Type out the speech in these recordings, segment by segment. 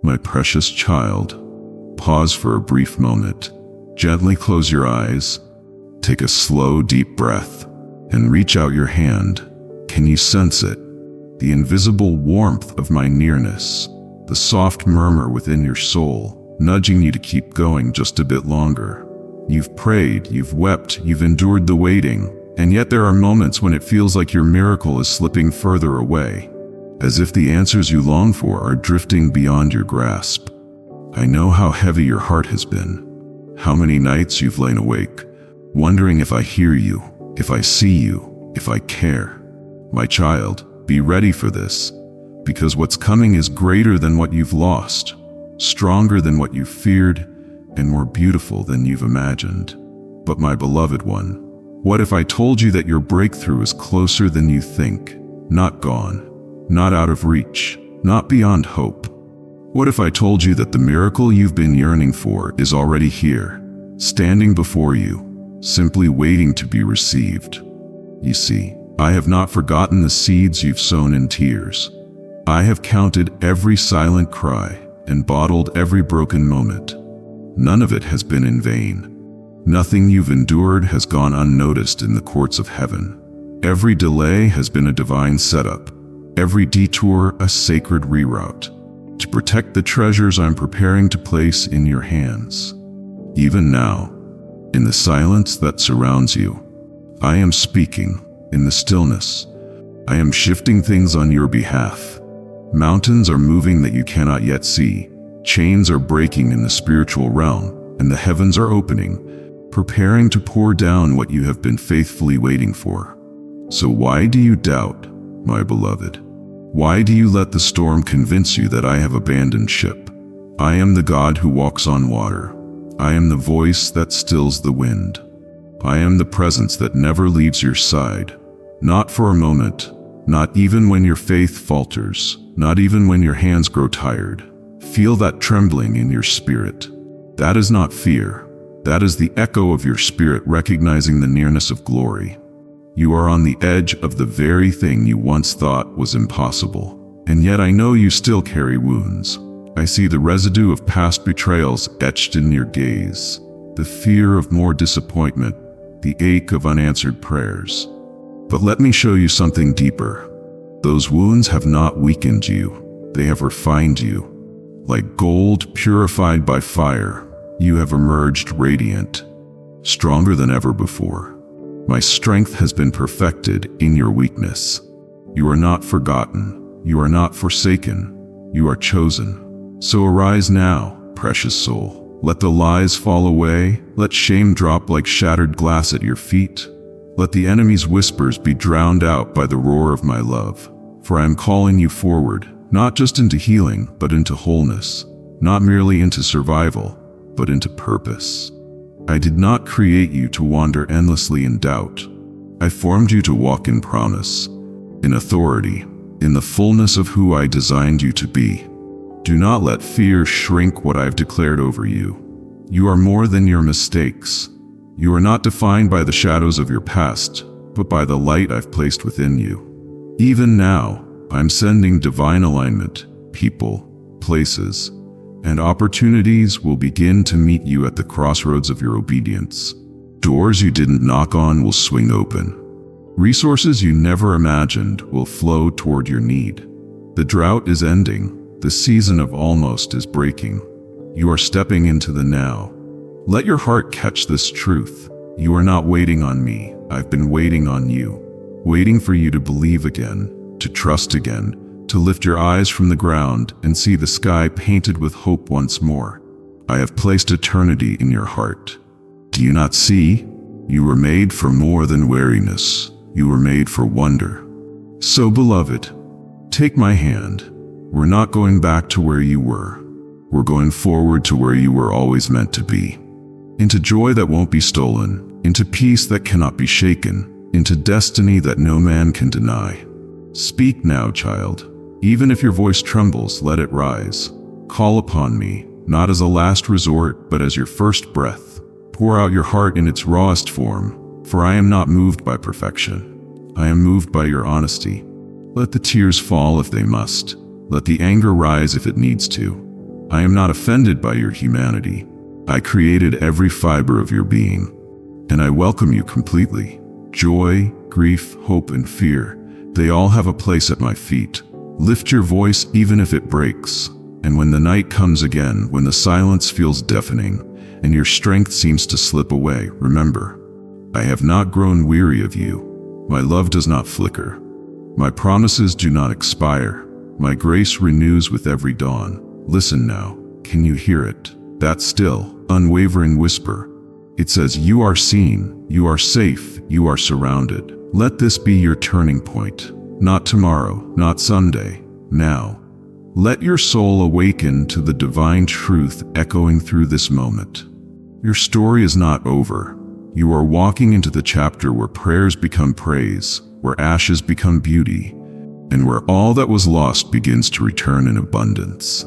My precious child, pause for a brief moment. Gently close your eyes. Take a slow, deep breath and reach out your hand. Can you sense it? The invisible warmth of my nearness, the soft murmur within your soul, nudging you to keep going just a bit longer. You've prayed, you've wept, you've endured the waiting, and yet there are moments when it feels like your miracle is slipping further away, as if the answers you long for are drifting beyond your grasp. I know how heavy your heart has been, how many nights you've lain awake, wondering if I hear you, if I see you, if I care. My child, be ready for this, because what's coming is greater than what you've lost, stronger than what you feared, and more beautiful than you've imagined. But my beloved one, what if I told you that your breakthrough is closer than you think, not gone, not out of reach, not beyond hope? What if I told you that the miracle you've been yearning for is already here, standing before you, simply waiting to be received? You see, I have not forgotten the seeds you've sown in tears. I have counted every silent cry and bottled every broken moment. None of it has been in vain. Nothing you've endured has gone unnoticed in the courts of heaven. Every delay has been a divine setup, every detour a sacred reroute, to protect the treasures I'm preparing to place in your hands. Even now, in the silence that surrounds you, I am speaking. In the stillness, I am shifting things on your behalf. Mountains are moving that you cannot yet see. Chains are breaking in the spiritual realm, and the heavens are opening, preparing to pour down what you have been faithfully waiting for. So why do you doubt, my beloved? Why do you let the storm convince you that I have abandoned ship? I am the God who walks on water. I am the voice that stills the wind. I am the presence that never leaves your side. Not for a moment, not even when your faith falters, not even when your hands grow tired. Feel that trembling in your spirit. That is not fear. That is the echo of your spirit recognizing the nearness of glory. You are on the edge of the very thing you once thought was impossible. And yet I know you still carry wounds. I see the residue of past betrayals etched in your gaze, the fear of more disappointment, the ache of unanswered prayers. But let me show you something deeper. Those wounds have not weakened you. They have refined you. Like gold purified by fire, you have emerged radiant, stronger than ever before. My strength has been perfected in your weakness. You are not forgotten. You are not forsaken. You are chosen. So arise now, precious soul. Let the lies fall away. Let shame drop like shattered glass at your feet. Let the enemy's whispers be drowned out by the roar of my love. For I am calling you forward, not just into healing, but into wholeness. Not merely into survival, but into purpose. I did not create you to wander endlessly in doubt. I formed you to walk in promise, in authority, in the fullness of who I designed you to be. Do not let fear shrink what I've declared over you. You are more than your mistakes. You are not defined by the shadows of your past, but by the light I've placed within you. Even now, I'm sending divine alignment. People, places, and opportunities will begin to meet you at the crossroads of your obedience. Doors you didn't knock on will swing open. Resources you never imagined will flow toward your need. The drought is ending. The season of almost is breaking. You are stepping into the now. Let your heart catch this truth. You are not waiting on me. I've been waiting on you. Waiting for you to believe again, to trust again, to lift your eyes from the ground and see the sky painted with hope once more. I have placed eternity in your heart. Do you not see? You were made for more than weariness. You were made for wonder. So, beloved, take my hand. We're not going back to where you were. We're going forward to where you were always meant to be. Into joy that won't be stolen, into peace that cannot be shaken, into destiny that no man can deny. Speak now, child. Even if your voice trembles, let it rise. Call upon me, not as a last resort, but as your first breath. Pour out your heart in its rawest form, for I am not moved by perfection. I am moved by your honesty. Let the tears fall if they must. Let the anger rise if it needs to. I am not offended by your humanity. I created every fiber of your being, and I welcome you completely. Joy, grief, hope, and fear, they all have a place at my feet. Lift your voice even if it breaks. And when the night comes again, when the silence feels deafening, and your strength seems to slip away, remember, I have not grown weary of you. My love does not flicker. My promises do not expire. My grace renews with every dawn. Listen now, can you hear it? That still, unwavering whisper. It says, you are seen, you are safe, you are surrounded. Let this be your turning point. Not tomorrow, not Sunday, now. Let your soul awaken to the divine truth echoing through this moment. Your story is not over. You are walking into the chapter where prayers become praise, where ashes become beauty, and where all that was lost begins to return in abundance.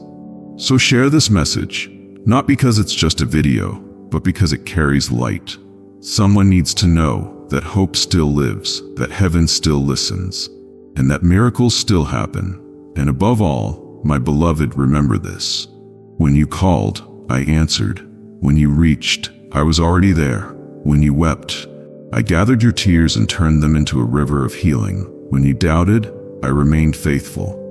So share this message, not because it's just a video, but because it carries light. Someone needs to know that hope still lives, that heaven still listens, and that miracles still happen. And above all, my beloved, remember this. When you called, I answered. When you reached, I was already there. When you wept, I gathered your tears and turned them into a river of healing. When you doubted, I remained faithful.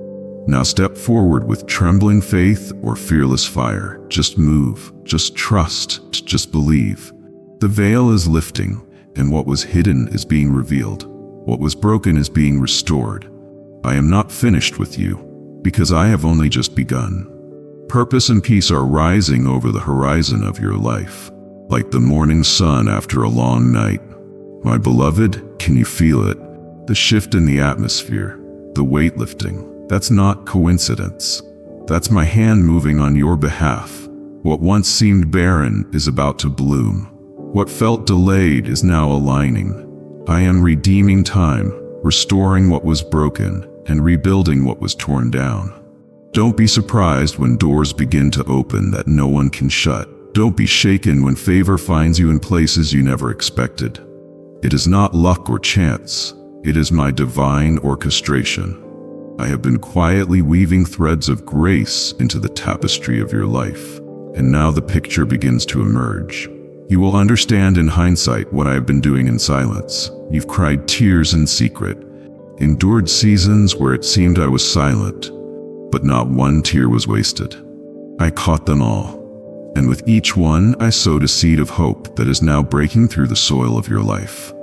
Now step forward with trembling faith or fearless fire. Just move, just trust, just believe. The veil is lifting, and what was hidden is being revealed. What was broken is being restored. I am not finished with you, because I have only just begun. Purpose and peace are rising over the horizon of your life, like the morning sun after a long night. My beloved, can you feel it? The shift in the atmosphere, the weight lifting. That's not coincidence. That's my hand moving on your behalf. What once seemed barren is about to bloom. What felt delayed is now aligning. I am redeeming time, restoring what was broken, and rebuilding what was torn down. Don't be surprised when doors begin to open that no one can shut. Don't be shaken when favor finds you in places you never expected. It is not luck or chance. It is my divine orchestration. I have been quietly weaving threads of grace into the tapestry of your life, and now the picture begins to emerge. You will understand in hindsight what I have been doing in silence. You've cried tears in secret, endured seasons where it seemed I was silent, but not one tear was wasted. I caught them all, and with each one I sowed a seed of hope that is now breaking through the soil of your life.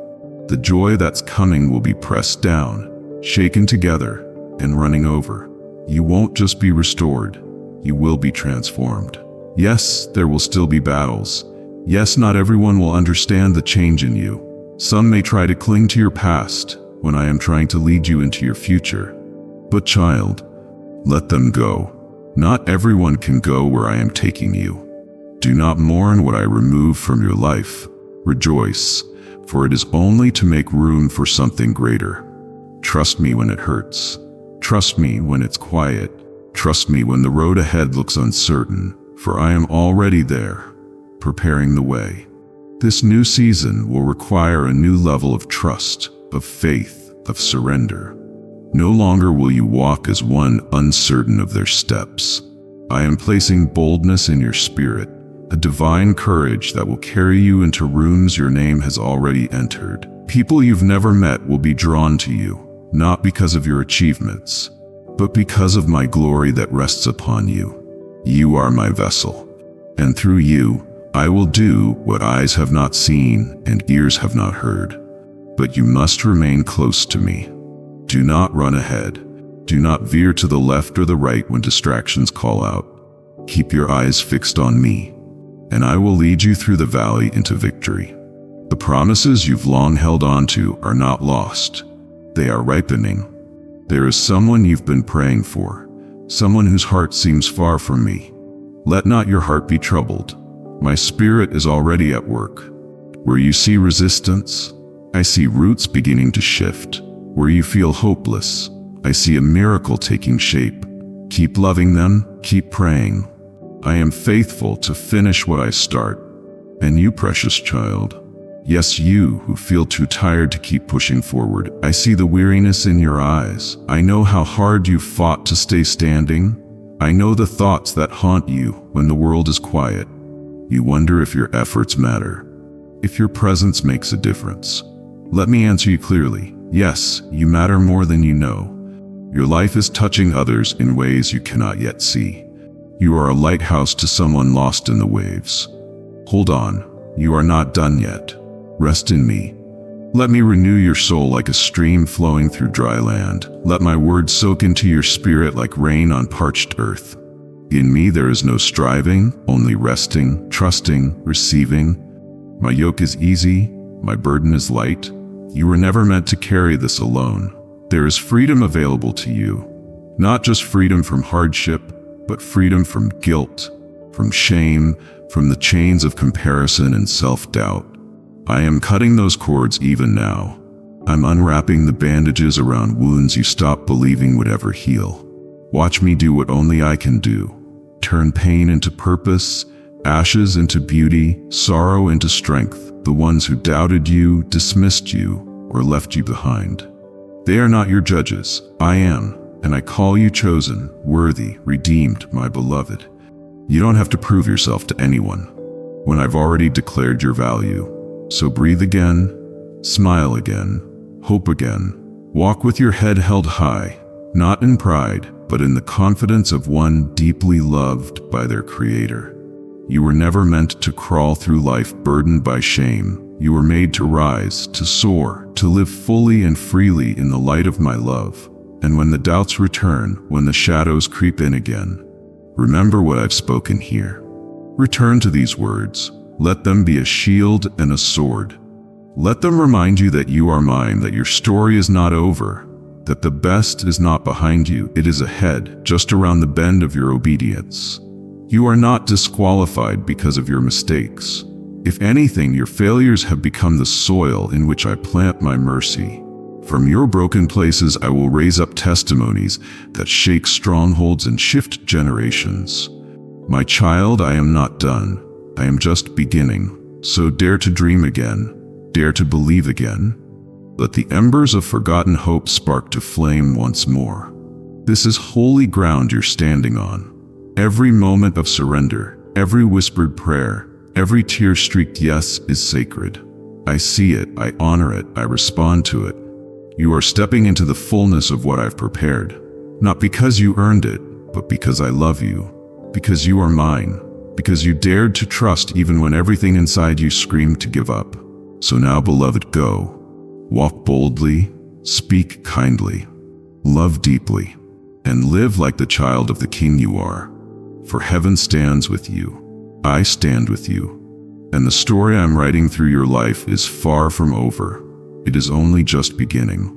The joy that's coming will be pressed down, shaken together, and running over. You won't just be restored, you will be transformed. Yes, there will still be battles. Yes, not everyone will understand the change in you. Some may try to cling to your past when I am trying to lead you into your future. But child, let them go. Not everyone can go where I am taking you. Do not mourn what I remove from your life. Rejoice, for it is only to make room for something greater. Trust me when it hurts. Trust me when it's quiet. Trust me when the road ahead looks uncertain, for I am already there, preparing the way. This new season will require a new level of trust, of faith, of surrender. No longer will you walk as one uncertain of their steps. I am placing boldness in your spirit, a divine courage that will carry you into rooms your name has already entered. People you've never met will be drawn to you, not because of your achievements, but because of my glory that rests upon you. You are my vessel, and through you, I will do what eyes have not seen and ears have not heard. But you must remain close to me. Do not run ahead. Do not veer to the left or the right when distractions call out. Keep your eyes fixed on me, and I will lead you through the valley into victory. The promises you've long held on to are not lost. They are ripening. There is someone you've been praying for, someone whose heart seems far from me. Let not your heart be troubled. My spirit is already at work. Where you see resistance, I see roots beginning to shift. Where you feel hopeless, I see a miracle taking shape. Keep loving them, keep praying. I am faithful to finish what I start. And you, precious child, yes, you who feel too tired to keep pushing forward, I see the weariness in your eyes. I know how hard you fought to stay standing. I know the thoughts that haunt you when the world is quiet. You wonder if your efforts matter, if your presence makes a difference. Let me answer you clearly. Yes, you matter more than you know. Your life is touching others in ways you cannot yet see. You are a lighthouse to someone lost in the waves. Hold on, you are not done yet. Rest in me. Let me renew your soul like a stream flowing through dry land. Let my words soak into your spirit like rain on parched earth. In me there is no striving, only resting, trusting, receiving. My yoke is easy, my burden is light. You were never meant to carry this alone. There is freedom available to you. Not just freedom from hardship, but freedom from guilt, from shame, from the chains of comparison and self-doubt. I am cutting those cords even now. I'm unwrapping the bandages around wounds you stopped believing would ever heal. Watch me do what only I can do. Turn pain into purpose, ashes into beauty, sorrow into strength. The ones who doubted you, dismissed you, or left you behind. They are not your judges. I am, and I call you chosen, worthy, redeemed, my beloved. You don't have to prove yourself to anyone when I've already declared your value. So breathe again, smile again, hope again. Walk with your head held high, not in pride, but in the confidence of one deeply loved by their Creator. You were never meant to crawl through life burdened by shame. You were made to rise, to soar, to live fully and freely in the light of my love. And when the doubts return, when the shadows creep in again, remember what I've spoken here. Return to these words. Let them be a shield and a sword. Let them remind you that you are mine, that your story is not over, that the best is not behind you, it is ahead, just around the bend of your obedience. You are not disqualified because of your mistakes. If anything, your failures have become the soil in which I plant my mercy. From your broken places I will raise up testimonies that shake strongholds and shift generations. My child, I am not done. I am just beginning. So dare to dream again. Dare to believe again. Let the embers of forgotten hope spark to flame once more. This is holy ground you're standing on. Every moment of surrender, every whispered prayer, every tear-streaked yes is sacred. I see it, I honor it, I respond to it. You are stepping into the fullness of what I've prepared. Not because you earned it, but because I love you. Because you are mine. Because you dared to trust even when everything inside you screamed to give up. So now, beloved, go. Walk boldly, speak kindly, love deeply, and live like the child of the King you are. For heaven stands with you. I stand with you. And the story I'm writing through your life is far from over. It is only just beginning.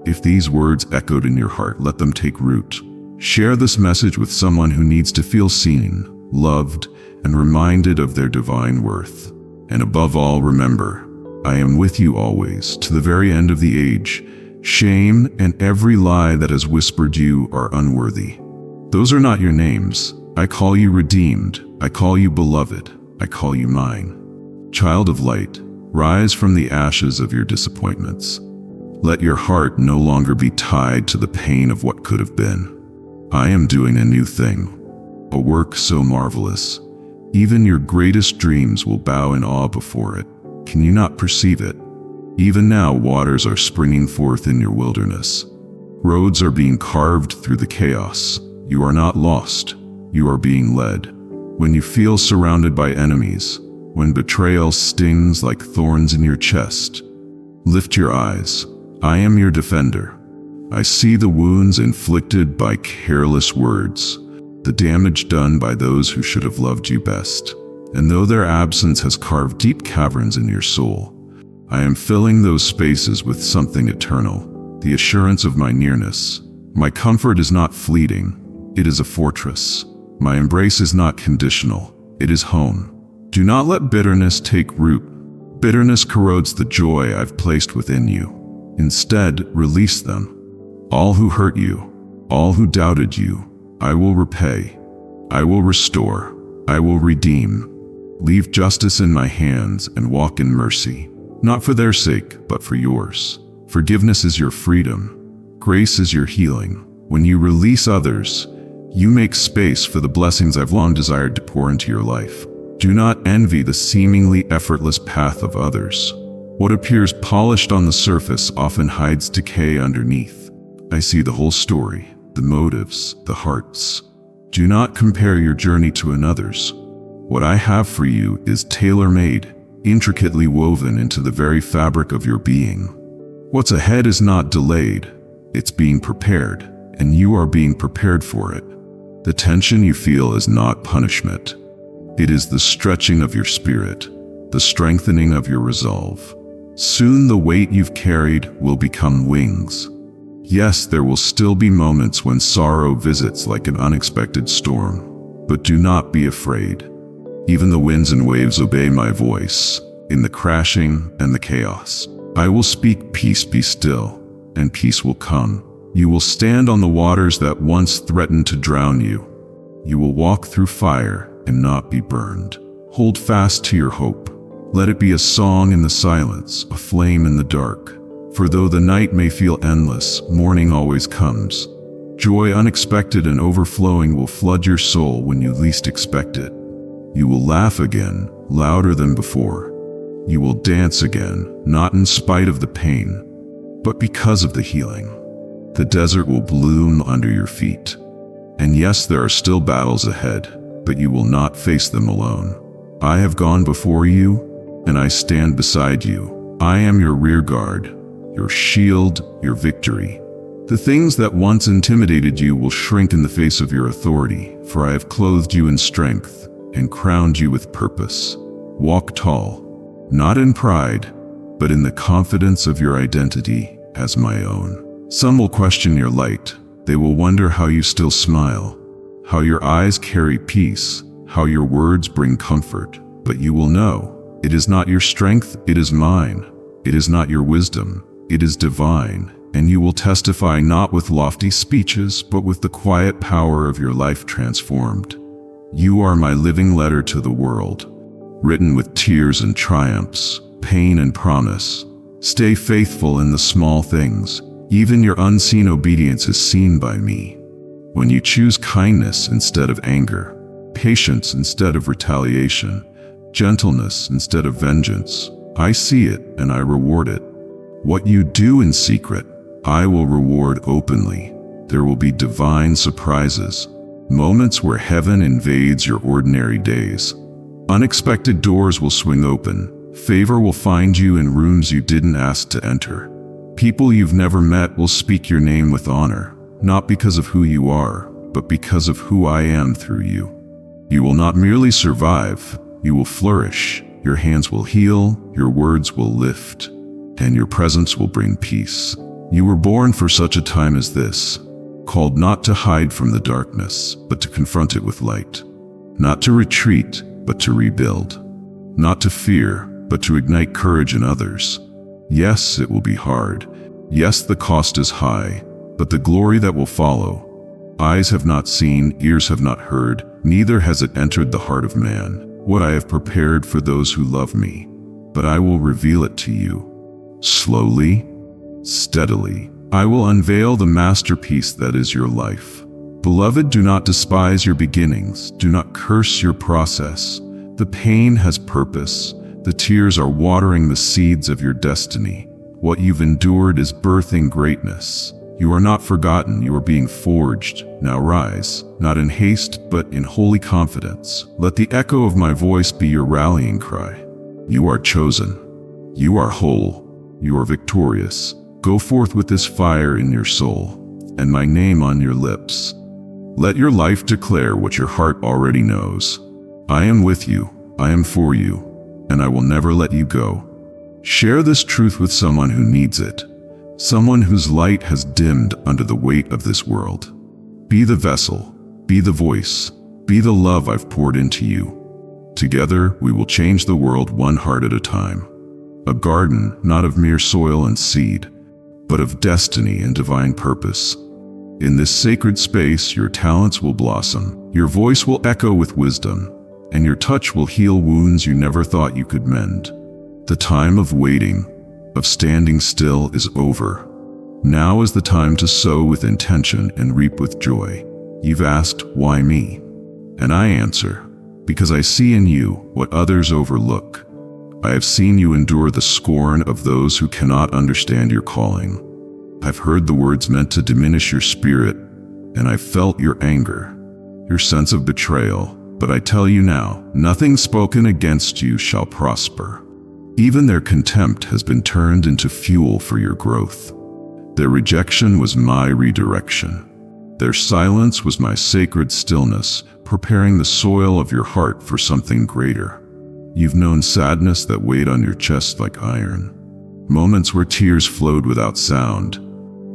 If these words echoed in your heart, let them take root. Share this message with someone who needs to feel seen, loved, and reminded of their divine worth. And above all, remember, I am with you always, to the very end of the age. Shame and every lie that has whispered you are unworthy. Those are not your names. I call you redeemed. I call you beloved. I call you mine. Child of light, rise from the ashes of your disappointments. Let your heart no longer be tied to the pain of what could have been. I am doing a new thing, a work so marvelous. Even your greatest dreams will bow in awe before it. Can you not perceive it? Even now, waters are springing forth in your wilderness. Roads are being carved through the chaos. You are not lost. You are being led. When you feel surrounded by enemies, when betrayal stings like thorns in your chest, lift your eyes. I am your defender. I see the wounds inflicted by careless words, the damage done by those who should have loved you best. And though their absence has carved deep caverns in your soul, I am filling those spaces with something eternal, the assurance of my nearness. My comfort is not fleeting, it is a fortress. My embrace is not conditional, it is home. Do not let bitterness take root. Bitterness corrodes the joy I've placed within you. Instead, release them. All who hurt you, all who doubted you, I will repay. I will restore. I will redeem. Leave justice in my hands and walk in mercy, not for their sake, but for yours. Forgiveness is your freedom. Grace is your healing. When you release others, You make space for the blessings I've long desired to pour into your life. Do not envy the seemingly effortless path of others. What appears polished on the surface often hides decay underneath. I see the whole story, the motives, the hearts. Do not compare your journey to another's. What I have for you is tailor-made, intricately woven into the very fabric of your being. What's ahead is not delayed, it's being prepared, and you are being prepared for it. The tension you feel is not punishment. It is the stretching of your spirit, the strengthening of your resolve. Soon the weight you've carried will become wings. Yes, there will still be moments when sorrow visits like an unexpected storm, but do not be afraid. Even the winds and waves obey my voice. In the crashing and the chaos, I will speak, peace, be still, and peace will come. You will stand on the waters that once threatened to drown you. You will walk through fire and not be burned. Hold fast to your hope. Let it be a song in the silence, a flame in the dark. For though the night may feel endless, morning always comes. Joy unexpected and overflowing will flood your soul when you least expect it. You will laugh again, louder than before. You will dance again, not in spite of the pain, but because of the healing. The desert will bloom under your feet. And yes, there are still battles ahead, but you will not face them alone. I have gone before you, and I stand beside you. I am your rear guard, your shield, your victory. The things that once intimidated you will shrink in the face of your authority, for I have clothed you in strength and crowned you with purpose. Walk tall, not in pride, but in the confidence of your identity as my own. Some will question your light. They will wonder how you still smile, how your eyes carry peace, how your words bring comfort. But you will know, it is not your strength, it is mine. It is not your wisdom, it is divine. And you will testify not with lofty speeches, but with the quiet power of your life transformed. You are my living letter to the world, written with tears and triumphs, pain and promise. Stay faithful in the small things. Even your unseen obedience is seen by me. When you choose kindness instead of anger, patience instead of retaliation, gentleness instead of vengeance, I see it and I reward it. What you do in secret, I will reward openly. There will be divine surprises, moments where heaven invades your ordinary days. Unexpected doors will swing open. Favor will find you in rooms you didn't ask to enter. People you've never met will speak your name with honor, not because of who you are, but because of who I am through you. You will not merely survive, you will flourish. Your hands will heal, your words will lift, and your presence will bring peace. You were born for such a time as this, called not to hide from the darkness, but to confront it with light. Not to retreat, but to rebuild. Not to fear, but to ignite courage in others. Yes, it will be hard. Yes, the cost is high, but the glory that will follow. Eyes have not seen, ears have not heard, neither has it entered the heart of man, what I have prepared for those who love me. But I will reveal it to you. Slowly, steadily, I will unveil the masterpiece that is your life. Beloved, do not despise your beginnings. Do not curse your process. The pain has purpose. The tears are watering the seeds of your destiny. What you've endured is birthing greatness. You are not forgotten. You are being forged. Now rise, not in haste, but in holy confidence. Let the echo of my voice be your rallying cry. You are chosen. You are whole. You are victorious. Go forth with this fire in your soul, and my name on your lips. Let your life declare what your heart already knows. I am with you, I am for you, and I will never let you go. Share this truth with someone who needs it, someone whose light has dimmed under the weight of this world. Be the vessel, be the voice, be the love I've poured into you. Together, we will change the world one heart at a time. A garden, not of mere soil and seed, but of destiny and divine purpose. In this sacred space, your talents will blossom, your voice will echo with wisdom, and your touch will heal wounds you never thought you could mend. The time of waiting, of standing still is over. Now is the time to sow with intention and reap with joy. You've asked, why me? And I answer, because I see in you what others overlook. I have seen you endure the scorn of those who cannot understand your calling. I've heard the words meant to diminish your spirit, and I've felt your anger, your sense of betrayal. But I tell you now, nothing spoken against you shall prosper. Even their contempt has been turned into fuel for your growth. Their rejection was my redirection. Their silence was my sacred stillness, preparing the soil of your heart for something greater. You've known sadness that weighed on your chest like iron. Moments where tears flowed without sound,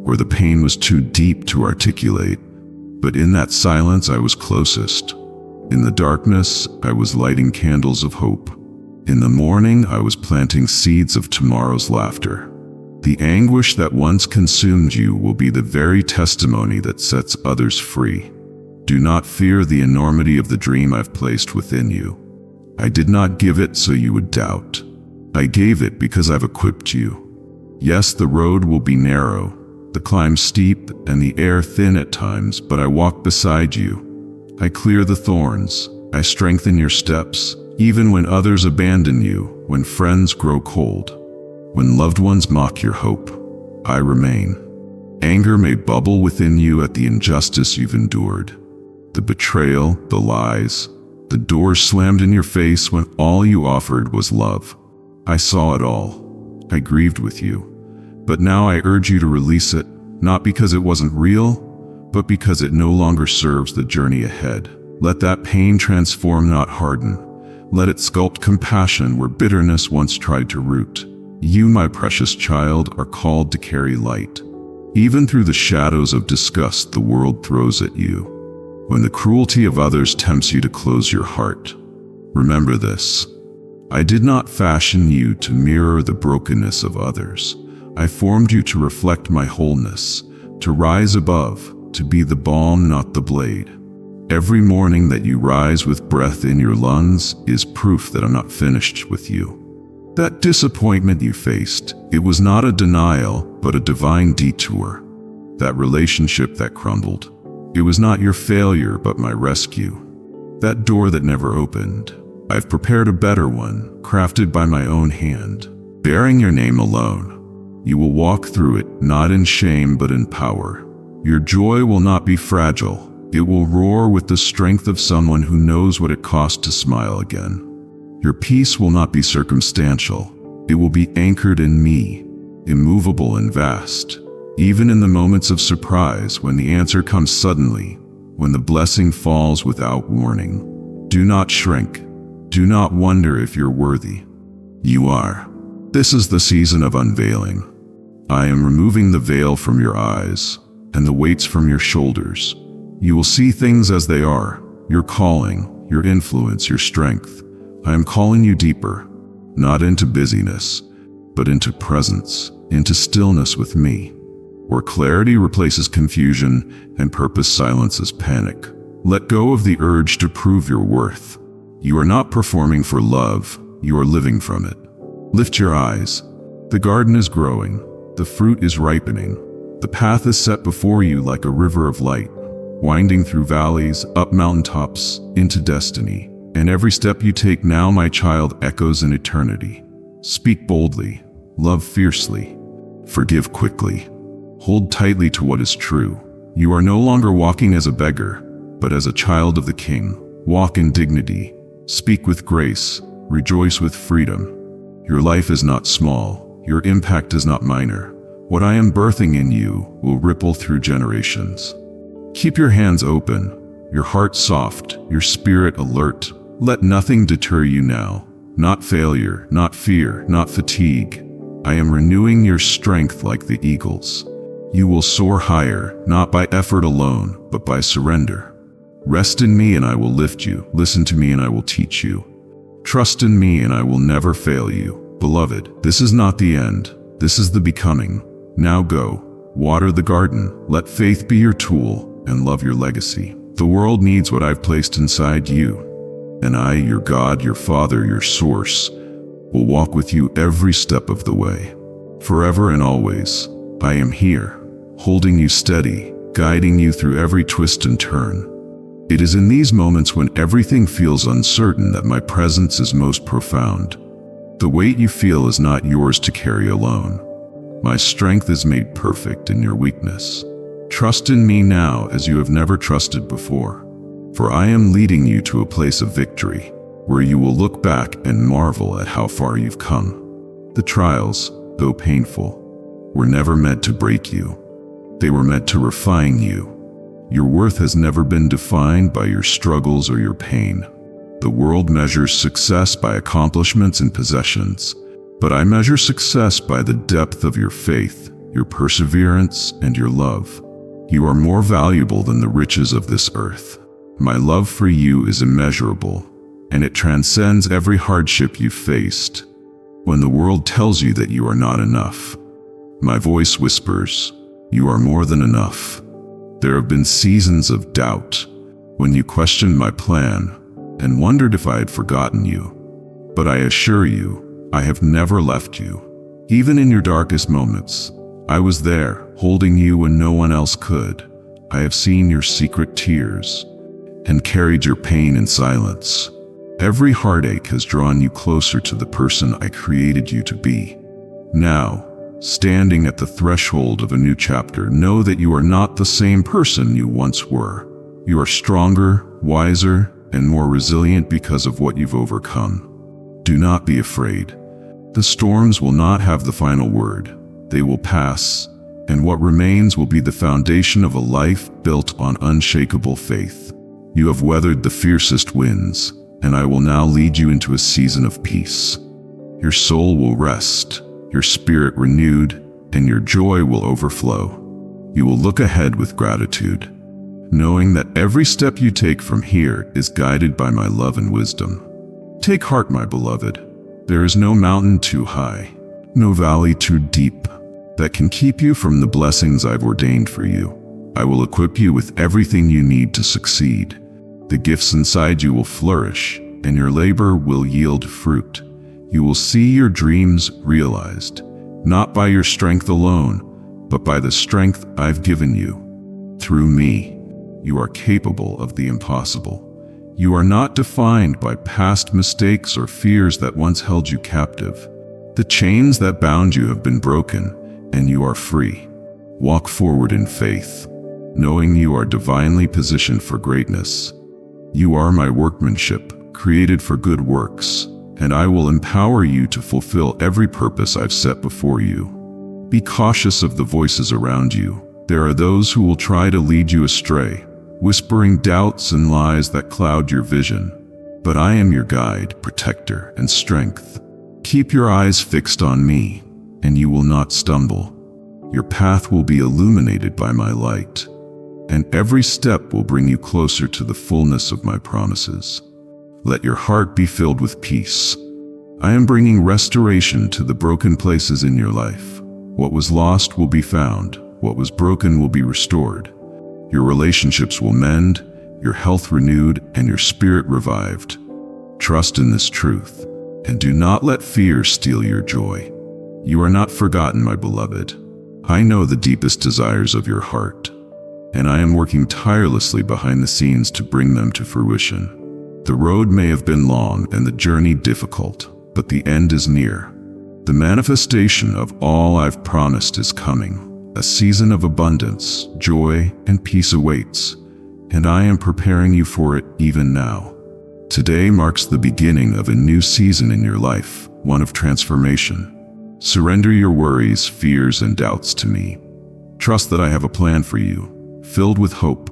where the pain was too deep to articulate. But in that silence I was closest. In the darkness, I was lighting candles of hope. In the morning, I was planting seeds of tomorrow's laughter. The anguish that once consumed you will be the very testimony that sets others free. Do not fear the enormity of the dream I've placed within you. I did not give it so you would doubt. I gave it because I've equipped you. Yes, the road will be narrow, the climb steep, and the air thin at times, but I walk beside you. I clear the thorns. I strengthen your steps, even when others abandon you, when friends grow cold. When loved ones mock your hope, I remain. Anger may bubble within you at the injustice you've endured. The betrayal, the lies, the doors slammed in your face when all you offered was love. I saw it all. I grieved with you. But now I urge you to release it, not because it wasn't real, but because it no longer serves the journey ahead. Let that pain transform, not harden. Let it sculpt compassion where bitterness once tried to root. You, my precious child, are called to carry light. Even through the shadows of disgust the world throws at you. When the cruelty of others tempts you to close your heart, remember this. I did not fashion you to mirror the brokenness of others. I formed you to reflect my wholeness, to rise above, to be the balm, not the blade. Every morning that you rise with breath in your lungs is proof that I'm not finished with you. That disappointment you faced, it was not a denial, but a divine detour. That relationship that crumbled, it was not your failure, but my rescue. That door that never opened, I've prepared a better one, crafted by my own hand. Bearing your name alone, you will walk through it, not in shame, but in power. Your joy will not be fragile. It will roar with the strength of someone who knows what it costs to smile again. Your peace will not be circumstantial. It will be anchored in me, immovable and vast. Even in the moments of surprise, when the answer comes suddenly, when the blessing falls without warning. Do not shrink. Do not wonder if you're worthy. You are. This is the season of unveiling. I am removing the veil from your eyes and the weights from your shoulders. You will see things as they are, your calling, your influence, your strength. I am calling you deeper, not into busyness, but into presence, into stillness with me, where clarity replaces confusion and purpose silences panic. Let go of the urge to prove your worth. You are not performing for love, you are living from it. Lift your eyes. The garden is growing, the fruit is ripening, the path is set before you like a river of light, winding through valleys, up mountaintops, into destiny. And every step you take now, my child, echoes in eternity. Speak boldly, love fiercely, forgive quickly. Hold tightly to what is true. You are no longer walking as a beggar, but as a child of the King. Walk in dignity, speak with grace, rejoice with freedom. Your life is not small, your impact is not minor. What I am birthing in you will ripple through generations. Keep your hands open, your heart soft, your spirit alert. Let nothing deter you now. Not failure, not fear, not fatigue. I am renewing your strength like the eagles. You will soar higher, not by effort alone, but by surrender. Rest in me and I will lift you. Listen to me and I will teach you. Trust in me and I will never fail you. Beloved, this is not the end. This is the becoming. Now go, water the garden. Let faith be your tool and love your legacy. The world needs what I've placed inside you. And I, your God, your Father, your source, will walk with you every step of the way. Forever and always, I am here, holding you steady, guiding you through every twist and turn. It is in these moments when everything feels uncertain that my presence is most profound. The weight you feel is not yours to carry alone. My strength is made perfect in your weakness. Trust in me now as you have never trusted before, for I am leading you to a place of victory, where you will look back and marvel at how far you've come. The trials, though painful, were never meant to break you. They were meant to refine you. Your worth has never been defined by your struggles or your pain. The world measures success by accomplishments and possessions, but I measure success by the depth of your faith, your perseverance, and your love. You are more valuable than the riches of this earth. My love for you is immeasurable, and it transcends every hardship you've faced. When the world tells you that you are not enough, my voice whispers, you are more than enough. There have been seasons of doubt, when you questioned my plan and wondered if I had forgotten you. But I assure you, I have never left you. Even in your darkest moments, I was there, holding you when no one else could. I have seen your secret tears and carried your pain in silence. Every heartache has drawn you closer to the person I created you to be. Now, standing at the threshold of a new chapter, know that you are not the same person you once were. You are stronger, wiser, and more resilient because of what you've overcome. Do not be afraid. The storms will not have the final word. They will pass, and what remains will be the foundation of a life built on unshakable faith. You have weathered the fiercest winds, and I will now lead you into a season of peace. Your soul will rest, your spirit renewed, and your joy will overflow. You will look ahead with gratitude, knowing that every step you take from here is guided by my love and wisdom. Take heart, my beloved. There is no mountain too high, no valley too deep, that can keep you from the blessings I've ordained for you. I will equip you with everything you need to succeed. The gifts inside you will flourish, and your labor will yield fruit. You will see your dreams realized, not by your strength alone, but by the strength I've given you. Through me, you are capable of the impossible. You are not defined by past mistakes or fears that once held you captive. The chains that bound you have been broken, and you are free. Walk forward in faith, knowing you are divinely positioned for greatness. You are my workmanship, created for good works, and I will empower you to fulfill every purpose I've set before you. Be cautious of the voices around you. There are those who will try to lead you astray, whispering doubts and lies that cloud your vision. But I am your guide, protector, and strength. Keep your eyes fixed on me, and you will not stumble. Your path will be illuminated by my light, and every step will bring you closer to the fullness of my promises. Let your heart be filled with peace. I am bringing restoration to the broken places in your life. What was lost will be found. What was broken will be restored. Your relationships will mend, your health renewed, and your spirit revived. Trust in this truth, and do not let fear steal your joy. You are not forgotten, my beloved. I know the deepest desires of your heart, and I am working tirelessly behind the scenes to bring them to fruition. The road may have been long and the journey difficult, but the end is near. The manifestation of all I've promised is coming. A season of abundance, joy, and peace awaits, and I am preparing you for it even now. Today marks the beginning of a new season in your life, one of transformation. Surrender your worries, fears, and doubts to me. Trust that I have a plan for you, filled with hope,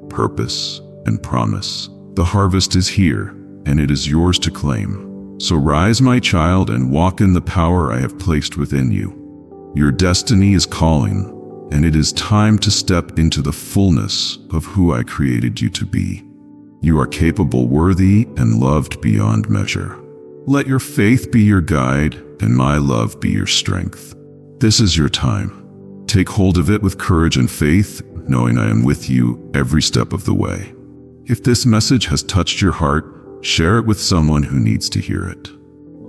purpose, and promise. The harvest is here, and it is yours to claim. So rise, my child, and walk in the power I have placed within you. Your destiny is calling, and it is time to step into the fullness of who I created you to be. You are capable, worthy, and loved beyond measure. Let your faith be your guide, and my love be your strength. This is your time. Take hold of it with courage and faith, knowing I am with you every step of the way. If this message has touched your heart, share it with someone who needs to hear it.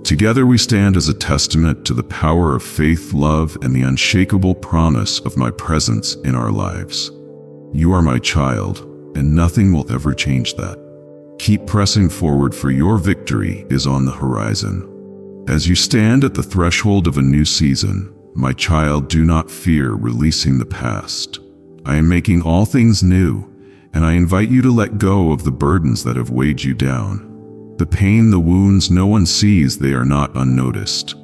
Together we stand as a testament to the power of faith, love, and the unshakable promise of my presence in our lives. You are my child, and nothing will ever change that. Keep pressing forward, for your victory is on the horizon. As you stand at the threshold of a new season, my child, do not fear releasing the past. I am making all things new, and I invite you to let go of the burdens that have weighed you down. The pain, the wounds no one sees, they are not unnoticed.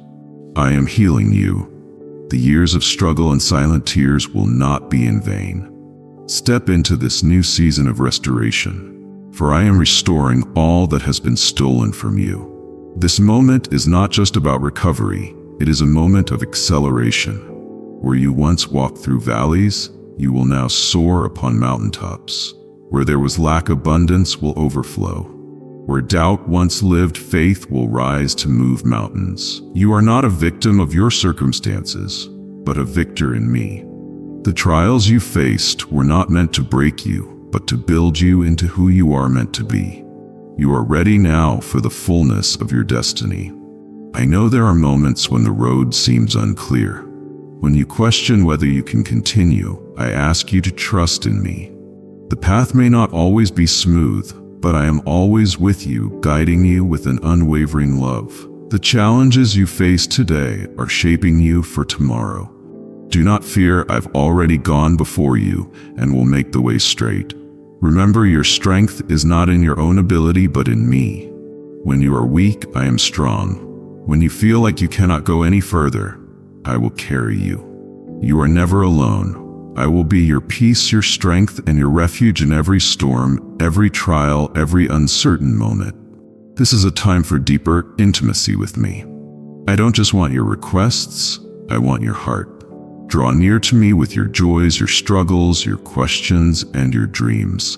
I am healing you. The years of struggle and silent tears will not be in vain. Step into this new season of restoration, for I am restoring all that has been stolen from you. This moment is not just about recovery, it is a moment of acceleration. Where you once walked through valleys, you will now soar upon mountaintops. Where there was lack, abundance will overflow. Where doubt once lived, faith will rise to move mountains. You are not a victim of your circumstances, but a victor in me. The trials you faced were not meant to break you, but to build you into who you are meant to be. You are ready now for the fullness of your destiny. I know there are moments when the road seems unclear. When you question whether you can continue, I ask you to trust in me. The path may not always be smooth, but I am always with you, guiding you with an unwavering love. The challenges you face today are shaping you for tomorrow. Do not fear, I've already gone before you and will make the way straight. Remember, your strength is not in your own ability, but in me. When you are weak, I am strong. When you feel like you cannot go any further, I will carry you. You are never alone. I will be your peace, your strength, and your refuge in every storm, every trial, every uncertain moment. This is a time for deeper intimacy with me. I don't just want your requests, I want your heart. Draw near to me with your joys, your struggles, your questions, and your dreams.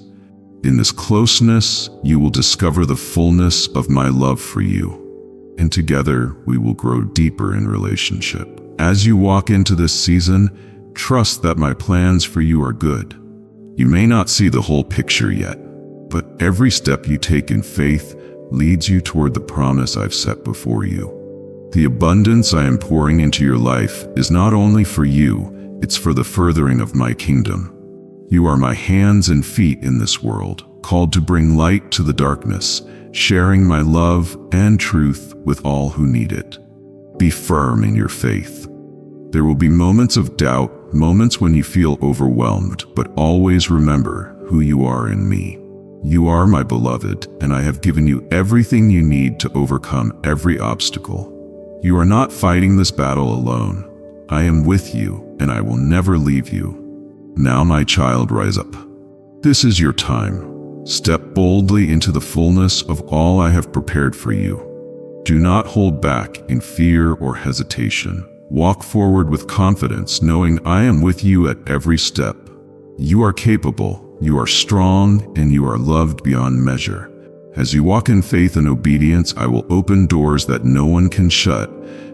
In this closeness, you will discover the fullness of my love for you. And together, we will grow deeper in relationship. As you walk into this season, trust that my plans for you are good. You may not see the whole picture yet, but every step you take in faith leads you toward the promise I've set before you. The abundance I am pouring into your life is not only for you, it's for the furthering of my kingdom. You are my hands and feet in this world, called to bring light to the darkness, sharing my love and truth with all who need it. Be firm in your faith. There will be moments of doubt, moments when you feel overwhelmed, but always remember who you are in me. You are my beloved, and I have given you everything you need to overcome every obstacle. You are not fighting this battle alone. I am with you, and I will never leave you. Now, my child, rise up. This is your time. Step boldly into the fullness of all I have prepared for you. Do not hold back in fear or hesitation. Walk forward with confidence, knowing I am with you at every step. You are capable, you are strong, and you are loved beyond measure. As you walk in faith and obedience, I will open doors that no one can shut,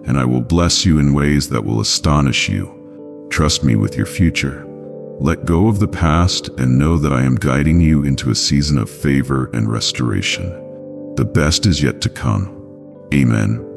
and I will bless you in ways that will astonish you. Trust me with your future. Let go of the past and know that I am guiding you into a season of favor and restoration. The best is yet to come. Amen.